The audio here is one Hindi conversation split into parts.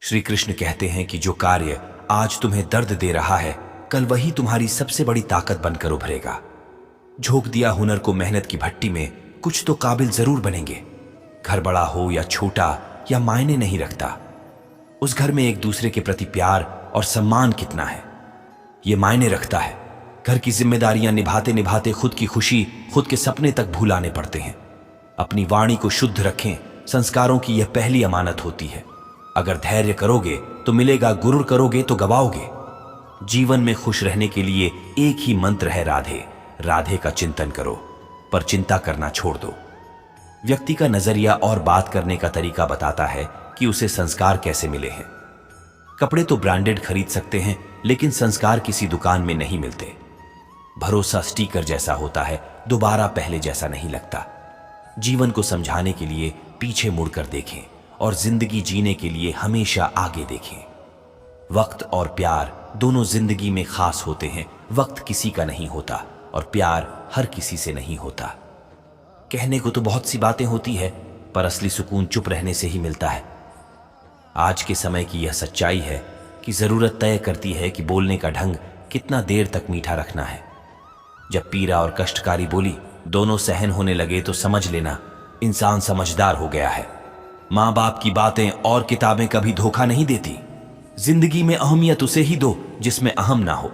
श्री कृष्ण कहते हैं कि जो कार्य आज तुम्हें दर्द दे रहा है, कल वही तुम्हारी सबसे बड़ी ताकत बनकर उभरेगा। झोंक दिया हुनर को मेहनत की भट्टी में, कुछ तो काबिल जरूर बनेंगे। घर बड़ा हो या छोटा या मायने नहीं रखता, उस घर में एक दूसरे के प्रति प्यार और सम्मान कितना है, ये मायने रखता है। घर की जिम्मेदारियां निभाते निभाते खुद की खुशी, खुद के सपने तक भूलाने पड़ते हैं। अपनी वाणी को शुद्ध रखें, संस्कारों की यह पहली अमानत होती है। अगर धैर्य करोगे तो मिलेगा, गुरूर करोगे तो गवाओगे। जीवन में खुश रहने के लिए एक ही मंत्र है, राधे। राधे का चिंतन करो, पर चिंता करना छोड़ दो। व्यक्ति का नजरिया और बात करने का तरीका बताता है कि उसे संस्कार कैसे मिले हैं। कपड़े तो ब्रांडेड खरीद सकते हैं, लेकिन संस्कार किसी दुकान में नहीं मिलते। भरोसा स्टिकर जैसा होता है, दोबारा पहले जैसा नहीं लगता। जीवन को समझाने के लिए पीछे मुड़कर देखें और जिंदगी जीने के लिए हमेशा आगे देखें। वक्त और प्यार दोनों जिंदगी में खास होते हैं। वक्त किसी का नहीं होता और प्यार हर किसी से नहीं होता। कहने को तो बहुत सी बातें होती है, पर असली सुकून चुप रहने से ही मिलता है। आज के समय की यह सच्चाई है कि जरूरत तय करती है कि बोलने का ढंग कितना देर तक मीठा रखना है। जब पीरा और कष्टकारी बोली दोनों सहन होने लगे तो समझ लेना इंसान समझदार हो गया है। माँ बाप की बातें और किताबें कभी धोखा नहीं देती। जिंदगी में अहमियत उसे ही दो जिसमें अहम ना हो।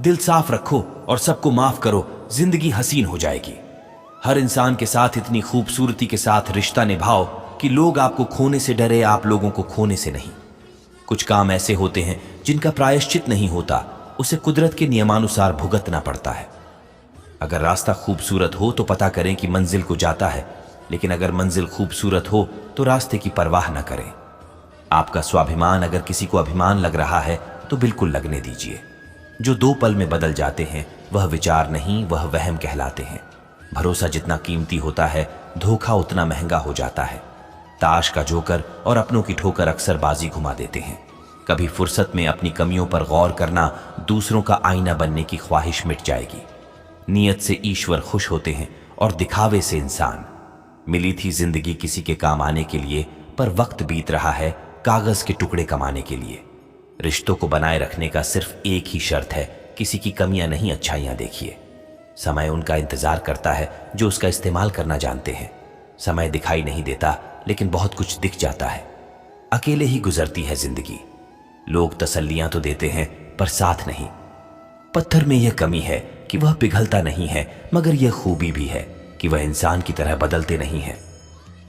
दिल साफ रखो और सबको माफ करो, जिंदगी हसीन हो जाएगी। हर इंसान के साथ इतनी खूबसूरती के साथ रिश्ता निभाओ कि लोग आपको खोने से डरे, आप लोगों को खोने से नहीं। कुछ काम ऐसे होते हैं जिनका प्रायश्चित नहीं होता, उसे कुदरत के नियमानुसार भुगतना पड़ता है। अगर रास्ता खूबसूरत हो तो पता करें कि मंजिल को जाता है, लेकिन अगर मंजिल खूबसूरत हो तो रास्ते की परवाह न करें। आपका स्वाभिमान अगर किसी को अभिमान लग रहा है तो बिल्कुल लगने दीजिए। जो 2 पल में बदल जाते हैं वह विचार नहीं, वह वहम कहलाते हैं। भरोसा जितना कीमती होता है, धोखा उतना महंगा हो जाता है। ताश का जोकर और अपनों की ठोकर अक्सर बाजी घुमा देते हैं। कभी फुर्सत में अपनी कमियों पर गौर करना, दूसरों का आईना बनने की ख्वाहिश मिट जाएगी। नियत से ईश्वर खुश होते हैं और दिखावे से इंसान। मिली थी जिंदगी किसी के काम आने के लिए, पर वक्त बीत रहा है कागज के टुकड़े कमाने के लिए। रिश्तों को बनाए रखने का सिर्फ एक ही शर्त है, किसी की कमियां नहीं, अच्छाइयां देखिए। समय उनका इंतजार करता है जो उसका इस्तेमाल करना जानते हैं। समय दिखाई नहीं देता, लेकिन बहुत कुछ दिख जाता है। अकेले ही गुजरती है जिंदगी। लोग तसल्लियां तो देते हैं पर साथ नहीं। पत्थर में यह कमी है कि वह पिघलता नहीं है, मगर यह खूबी भी है कि वह इंसान की तरह बदलते नहीं है।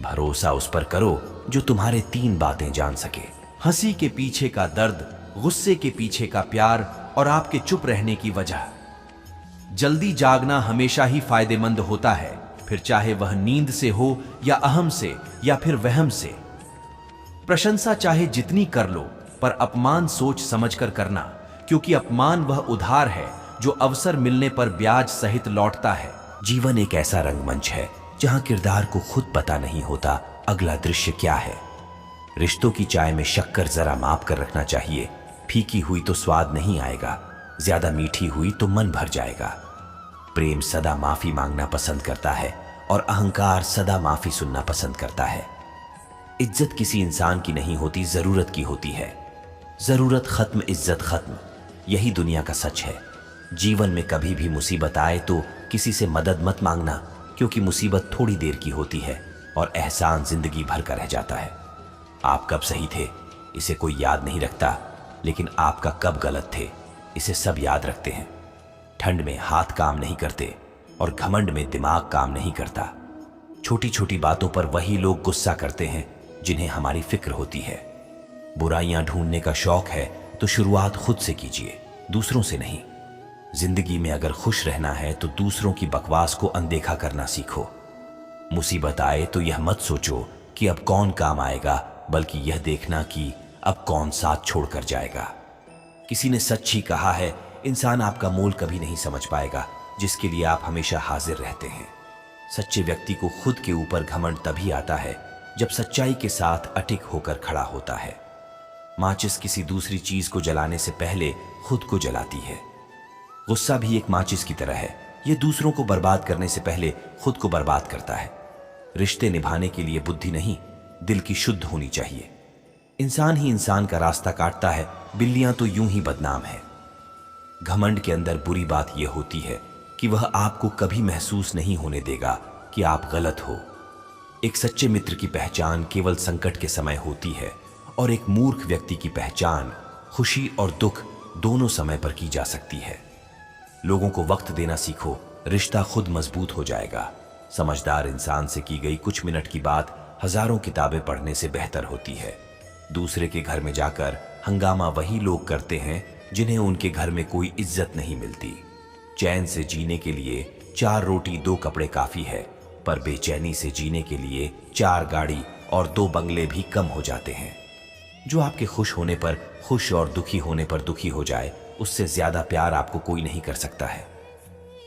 भरोसा उस पर करो जो तुम्हारे 3 बातें जान सके। हंसी के पीछे का दर्द, गुस्से के पीछे का प्यार और आपके चुप रहने की वजह। जल्दी जागना हमेशा ही फायदेमंद होता है, फिर चाहे वह नींद से हो या अहम से या फिर वहम से। प्रशंसा चाहे जितनी कर लो, पर अपमान सोच समझकर करना, क्योंकि अपमान वह उधार है जो अवसर मिलने पर ब्याज सहित लौटता है। जीवन एक ऐसा रंगमंच है जहां किरदार को खुद पता नहीं होता अगला दृश्य क्या है। रिश्तों की चाय में शक्कर जरा माप कर रखना चाहिए। फीकी हुई तो स्वाद नहीं आएगा, ज्यादा मीठी हुई तो मन भर जाएगा। प्रेम सदा माफी मांगना पसंद करता है और अहंकार सदा माफी सुनना पसंद करता है। इज्जत किसी इंसान की नहीं होती, जरूरत की होती है। जरूरत खत्म, इज्जत खत्म, यही दुनिया का सच है। जीवन में कभी भी मुसीबत आए तो किसी से मदद मत मांगना, क्योंकि मुसीबत थोड़ी देर की होती है और एहसान जिंदगी भर का रह जाता है। आप कब सही थे इसे कोई याद नहीं रखता, लेकिन आपका कब गलत थे इसे सब याद रखते हैं। ठंड में हाथ काम नहीं करते और घमंड में दिमाग काम नहीं करता। छोटी छोटी बातों पर वही लोग गुस्सा करते हैं जिन्हें हमारी फिक्र होती है। बुराइयां ढूंढने का शौक है तो शुरुआत खुद से कीजिए, दूसरों से नहीं। जिंदगी में अगर खुश रहना है तो दूसरों की बकवास को अनदेखा करना सीखो। मुसीबत आए तो यह मत सोचो कि अब कौन काम आएगा, बल्कि यह देखना कि अब कौन साथ छोड़कर जाएगा। किसी ने सच ही कहा है, इंसान आपका मोल कभी नहीं समझ पाएगा जिसके लिए आप हमेशा हाजिर रहते हैं। सच्चे व्यक्ति को खुद के ऊपर घमंड तभी आता है जब सच्चाई के साथ अटिक होकर खड़ा होता है। माचिस किसी दूसरी चीज को जलाने से पहले खुद को जलाती है। गुस्सा भी एक माचिस की तरह है, यह दूसरों को बर्बाद करने से पहले खुद को बर्बाद करता है। रिश्ते निभाने के लिए बुद्धि नहीं, दिल की शुद्ध होनी चाहिए। इंसान ही इंसान का रास्ता काटता है, बिल्लियां तो यूं ही बदनाम है। घमंड के अंदर बुरी बात यह होती है कि वह आपको कभी महसूस नहीं होने देगा कि आप गलत हो। एक सच्चे मित्र की पहचान केवल संकट के समय होती है और एक मूर्ख व्यक्ति की पहचान खुशी और दुख दोनों समय पर की जा सकती है। लोगों को वक्त देना सीखो, रिश्ता खुद मजबूत हो जाएगा। समझदार इंसान से की गई कुछ मिनट की बात हजारों किताबें पढ़ने से बेहतर होती है। दूसरे के घर में जाकर हंगामा वही लोग करते हैं जिन्हें उनके घर में कोई इज्जत नहीं मिलती। चैन से जीने के लिए 4 रोटी 2 कपड़े काफी है, पर बेचैनी से जीने के लिए 4 गाड़ी और 2 बंगले भी कम हो जाते हैं। जो आपके खुश होने पर खुश और दुखी होने पर दुखी हो जाए, उससे ज्यादा प्यार आपको कोई नहीं कर सकता है।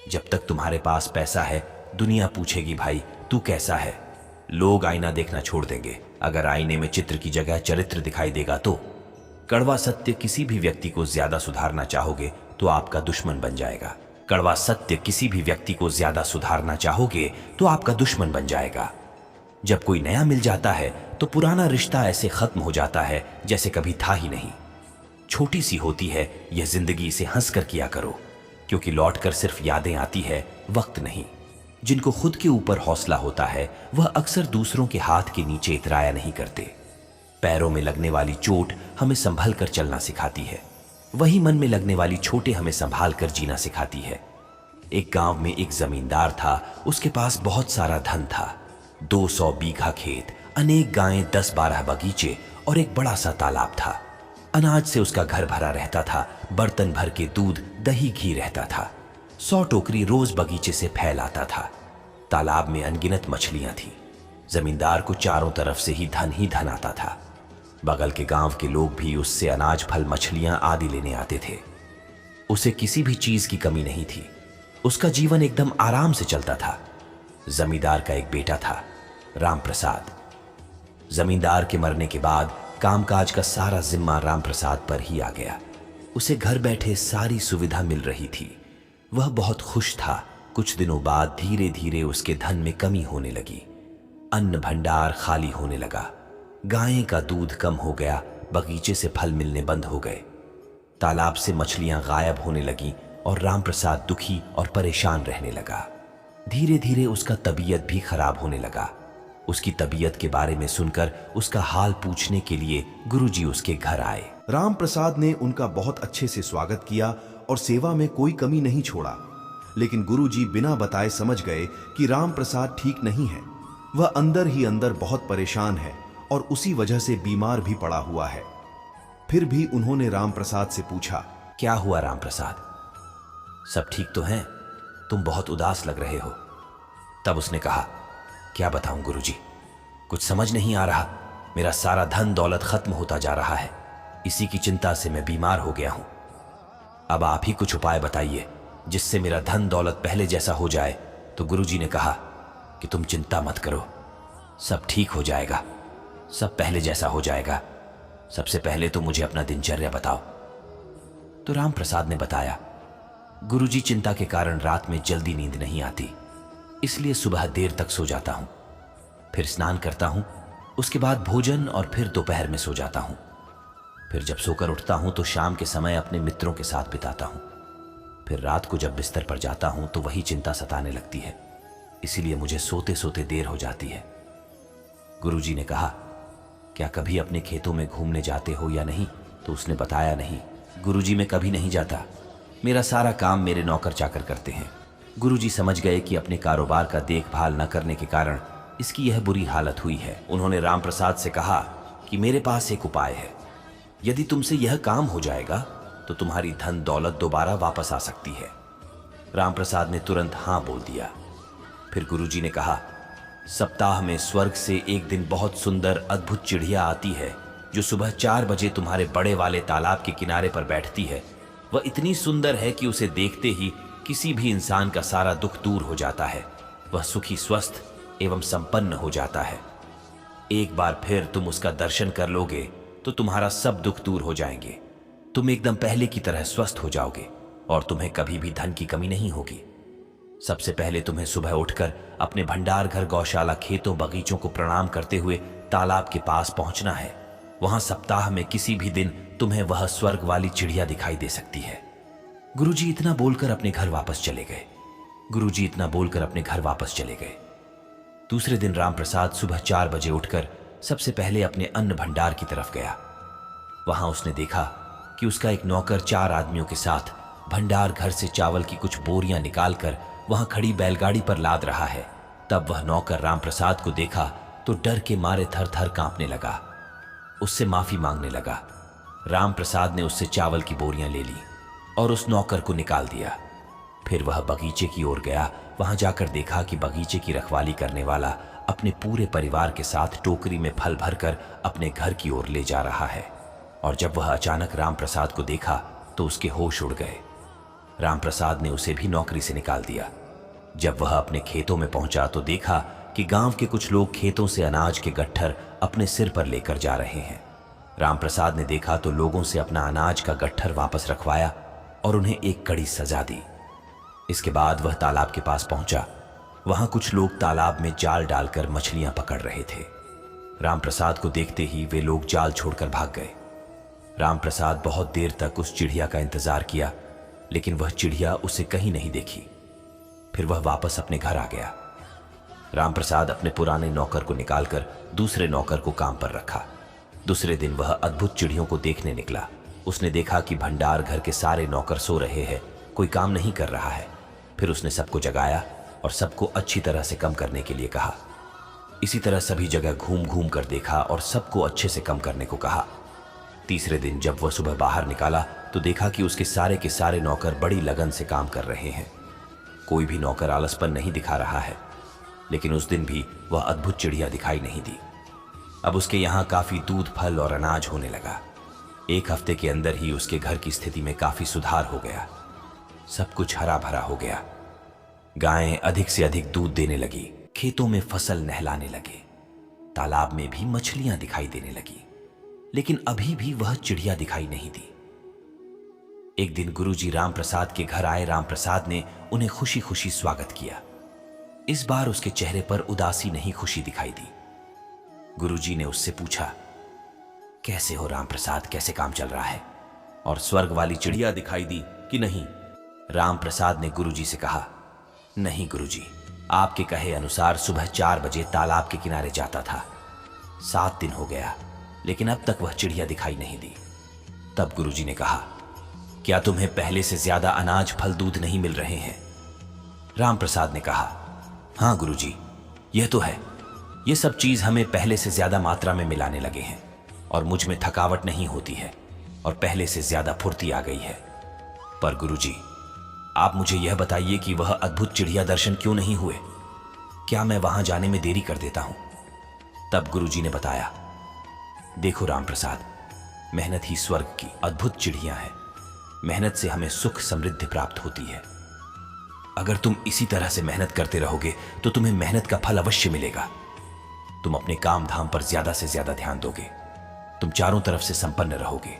जब तक तुम्हारे पास पैसा है, दुनिया पूछेगी भाई तू कैसा है। लोग आईना देखना छोड़ देंगे अगर आईने में चित्र की जगह चरित्र दिखाई देगा तो। कड़वा सत्य, किसी भी व्यक्ति को ज्यादा सुधारना चाहोगे तो आपका दुश्मन बन जाएगा। कड़वा सत्य, किसी भी व्यक्ति को ज्यादा सुधारना चाहोगे तो आपका दुश्मन बन जाएगा। जब कोई नया मिल जाता है तो पुराना रिश्ता ऐसे खत्म हो जाता है जैसे कभी था ही नहीं। छोटी सी होती है यह जिंदगी, से हंस कर किया करो, क्योंकि लौट कर सिर्फ यादें आती है, वक्त नहीं। जिनको खुद के ऊपर हौसला होता है वह अक्सर दूसरों के हाथ के नीचे इतराया नहीं करते। पैरों में लगने वाली चोट हमें संभल कर चलना सिखाती है, वही मन में लगने वाली चोटें हमें संभाल कर जीना सिखाती है। एक गांव में एक जमींदार था, उसके पास बहुत सारा धन था। 200 बीघा खेत, अनेक गायें, 10-12 बगीचे और एक बड़ा सा तालाब था। अनाज से उसका घर भरा रहता था, बर्तन भर के दूध, दही, घी रहता था। 100 टोकरी रोज बगीचे से फैल आता था। तालाब में अनगिनत मछलियां थी। जमींदार को चारों तरफ से ही धन आता था। बगल के गांव के लोग भी उससे अनाज, फल, मछलियां आदि लेने आते थे। उसे किसी भी चीज की कमी नहीं थी। उसका जीवन एकदम आराम से चलता था। जमींदार का एक बेटा था, राम प्रसाद। जमींदार के मरने के बाद कामकाज का सारा जिम्मा राम प्रसाद पर ही आ गया। उसे घर बैठे सारी सुविधा मिल रही थी। वह बहुत खुश था। कुछ दिनों बाद धीरे धीरे उसके धन में कमी होने लगी। अन्न भंडार खाली होने लगा। गायें का दूध कम हो गया, बगीचे से फल मिलने बंद हो गए, तालाब से मछलियां गायब होने लगीं और राम प्रसाद दुखी और परेशान रहने लगा। धीरे धीरे उसका तबीयत भी खराब होने लगा। उसकी तबीयत के बारे में सुनकर उसका हाल पूछने के लिए गुरुजी उसके घर आए। राम प्रसाद ने उनका बहुत अच्छे से स्वागत किया और सेवा में कोई कमी नहीं छोड़ा। लेकिन गुरुजी बिना बताए समझ गए कि राम प्रसाद ठीक नहीं है। वह अंदर ही अंदर बहुत परेशान है और उसी वजह से बीमार भी पड़ा हुआ है। फिर भी उन्होंने राम प्रसाद से पूछा, क्या हुआ राम प्रसाद, सब ठीक तो हैं? तुम बहुत उदास लग रहे हो। तब उसने कहा, क्या बताऊं गुरुजी, कुछ समझ नहीं आ रहा। मेरा सारा धन दौलत खत्म होता जा रहा है। इसी की चिंता से मैं बीमार हो गया हूं। अब आप ही कुछ उपाय बताइए जिससे मेरा धन दौलत पहले जैसा हो जाए। तो गुरुजी ने कहा कि तुम चिंता मत करो, सब ठीक हो जाएगा, सब पहले जैसा हो जाएगा। सबसे पहले तो मुझे अपना दिनचर्या बताओ। तो राम प्रसाद ने बताया, गुरुजी, चिंता के कारण रात में जल्दी नींद नहीं आती, इसलिए सुबह देर तक सो जाता हूं। फिर स्नान करता हूं, उसके बाद भोजन और फिर दोपहर में सो जाता हूं। फिर जब सोकर उठता हूं तो शाम के समय अपने मित्रों के साथ बिताता हूं। फिर रात को जब बिस्तर पर जाता हूं तो वही चिंता सताने लगती है, इसीलिए मुझे सोते सोते देर हो जाती है। गुरुजी ने कहा, क्या कभी अपने खेतों में घूमने जाते हो या नहीं? तो उसने बताया, नहीं गुरुजी, मैं कभी नहीं जाता। मेरा सारा काम मेरे नौकर चाकर करते हैं। गुरुजी समझ गए कि अपने कारोबार का देखभाल न करने के कारण इसकी यह बुरी हालत हुई है। उन्होंने राम प्रसाद से कहा कि मेरे पास एक उपाय है। यदि तुमसे यह काम हो जाएगा तो तुम्हारी धन दौलत दोबारा वापस आ सकती है। राम प्रसाद ने तुरंत हां बोल दिया। फिर गुरुजी ने कहा, सप्ताह में स्वर्ग से एक दिन बहुत सुंदर अद्भुत चिड़िया आती है जो सुबह 4 बजे तुम्हारे बड़े वाले तालाब के किनारे पर बैठती है। वह इतनी सुंदर है कि उसे देखते ही किसी भी इंसान का सारा दुख दूर हो जाता है। वह सुखी, स्वस्थ एवं संपन्न हो जाता है। एक बार फिर तुम उसका दर्शन कर लोगे तो तुम्हारा सब दुख दूर हो जाएंगे। तुम एकदम पहले की तरह स्वस्थ हो जाओगे और तुम्हें कभी भी धन की कमी नहीं होगी। सबसे पहले तुम्हें सुबह उठकर अपने भंडार घर, गौशाला, खेतों, बगीचों को प्रणाम करते हुए तालाब के पास पहुंचना है। वहां सप्ताह में किसी भी दिन तुम्हें वह स्वर्ग वाली चिड़िया दिखाई दे सकती है। गुरुजी इतना बोलकर अपने घर वापस चले गए। गुरुजी इतना बोलकर अपने घर वापस चले गए। दूसरे दिन रामप्रसाद सुबह 4 बजे उठकर सबसे पहले अपने अन्न भंडार की तरफ गया। वहां उसने देखा कि उसका एक नौकर 4 आदमियों के साथ भंडार घर से चावल की कुछ बोरियां निकालकर वहां खड़ी बैलगाड़ी पर लाद रहा है। तब वह नौकर रामप्रसाद को देखा तो डर के मारे थर थर कांपने लगा। उससे माफी मांगने लगा। रामप्रसाद ने उससे चावल की बोरियां ले ली और उस नौकर को निकाल दिया। फिर वह बगीचे की ओर गया। वहां जाकर देखा कि बगीचे की रखवाली करने वाला अपने पूरे परिवार के साथ टोकरी में फल भरकर अपने घर की ओर ले जा रहा है। और जब वह अचानक रामप्रसाद को देखा तो उसके होश उड़ गए। रामप्रसाद ने उसे भी नौकरी से निकाल दिया। जब वह अपने खेतों में पहुंचा तो देखा कि गांव के कुछ लोग खेतों से अनाज के गट्ठर अपने सिर पर लेकर जा रहे हैं। रामप्रसाद ने देखा तो लोगों से अपना अनाज का गट्ठर वापस रखवाया और उन्हें एक कड़ी सजा दी। इसके बाद वह तालाब के पास पहुंचा। वहां कुछ लोग तालाब में जाल डालकर मछलियां पकड़ रहे थे। रामप्रसाद को देखते ही वे लोग जाल छोड़कर भाग गए। रामप्रसाद बहुत देर तक उस चिड़िया का इंतजार किया, लेकिन वह चिड़िया उसे कहीं नहीं देखी। फिर वह वापस अपने घर आ गया। रामप्रसाद अपने पुराने नौकर को निकालकर दूसरे नौकर को काम पर रखा। दूसरे दिन वह अद्भुत चिड़ियों को देखने निकला। उसने देखा कि भंडार घर के सारे नौकर सो रहे हैं, कोई काम नहीं कर रहा है। फिर उसने सबको जगाया और सबको अच्छी तरह से कम करने के लिए कहा। इसी तरह सभी जगह घूम घूम कर देखा और सबको अच्छे से कम करने को कहा। तीसरे दिन जब वह सुबह बाहर निकाला तो देखा कि उसके सारे के सारे नौकर बड़ी लगन से काम कर रहे हैं। कोई भी नौकर आलसपन नहीं दिखा रहा है। लेकिन उस दिन भी वह अद्भुत चिड़िया दिखाई नहीं दी। अब उसके यहाँ काफी दूध, फल और अनाज होने लगा। 1 हफ्ते के अंदर ही उसके घर की स्थिति में काफी सुधार हो गया। सब कुछ हरा भरा हो गया। गायें अधिक से अधिक दूध देने लगी। खेतों में फसल नहलाने लगे। तालाब में भी मछलियां दिखाई देने लगी। लेकिन अभी भी वह चिड़िया दिखाई नहीं दी। एक दिन गुरुजी रामप्रसाद के घर आए। रामप्रसाद ने उन्हें खुशी खुशी स्वागत किया। इस बार उसके चेहरे पर उदासी नहीं, खुशी दिखाई दी। गुरुजी ने उससे पूछा, कैसे हो रामप्रसाद, कैसे काम चल रहा है? और स्वर्ग वाली चिड़िया दिखाई दी कि नहीं? रामप्रसाद ने गुरुजी से कहा, नहीं गुरुजी, आपके कहे अनुसार सुबह 4 बजे तालाब के किनारे जाता था। 7 दिन हो गया, लेकिन अब तक वह चिड़िया दिखाई नहीं दी। तब गुरुजी ने कहा, क्या तुम्हें पहले से ज्यादा अनाज, फल, दूध नहीं मिल रहे हैं? रामप्रसाद ने कहा, हाँ गुरुजी, यह तो है। ये सब चीज हमें पहले से ज्यादा मात्रा में मिलाने लगे हैं और मुझ में थकावट नहीं होती है और पहले से ज्यादा फुर्ती आ गई है। पर गुरुजी, आप मुझे यह बताइए कि वह अद्भुत चिड़िया दर्शन क्यों नहीं हुए? क्या मैं वहां जाने में देरी कर देता हूं? तब गुरुजी ने बताया, देखो रामप्रसाद, मेहनत ही स्वर्ग की अद्भुत चिड़िया है। मेहनत से हमें सुख, समृद्धि प्राप्त होती है। अगर तुम इसी तरह से मेहनत करते रहोगे तो तुम्हें मेहनत का फल अवश्य मिलेगा। तुम अपने काम धाम पर ज्यादा से ज्यादा ध्यान दोगे। तुम चारों तरफ से संपन्न रहोगे।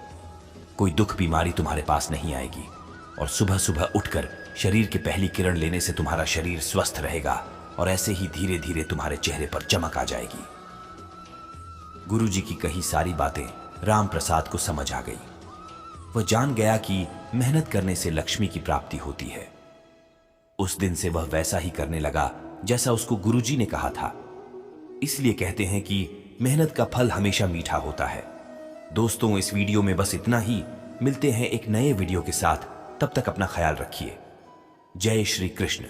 कोई दुख, बीमारी तुम्हारे पास नहीं आएगी और सुबह सुबह उठकर शरीर की पहली किरण लेने से तुम्हारा शरीर स्वस्थ रहेगा और ऐसे ही धीरे धीरे तुम्हारे चेहरे पर चमक आ जाएगी। गुरुजी की कही सारी बातें रामप्रसाद को समझ आ गई। वह जान गया कि मेहनत करने से लक्ष्मी की प्राप्ति होती है। उस दिन से वह वैसा ही करने लगा जैसा उसको गुरुजी ने कहा था। इसलिए कहते हैं कि मेहनत का फल हमेशा मीठा होता है। दोस्तों, इस वीडियो में बस इतना ही। मिलते हैं एक नए वीडियो के साथ। तब तक अपना ख्याल रखिए। जय श्री कृष्ण।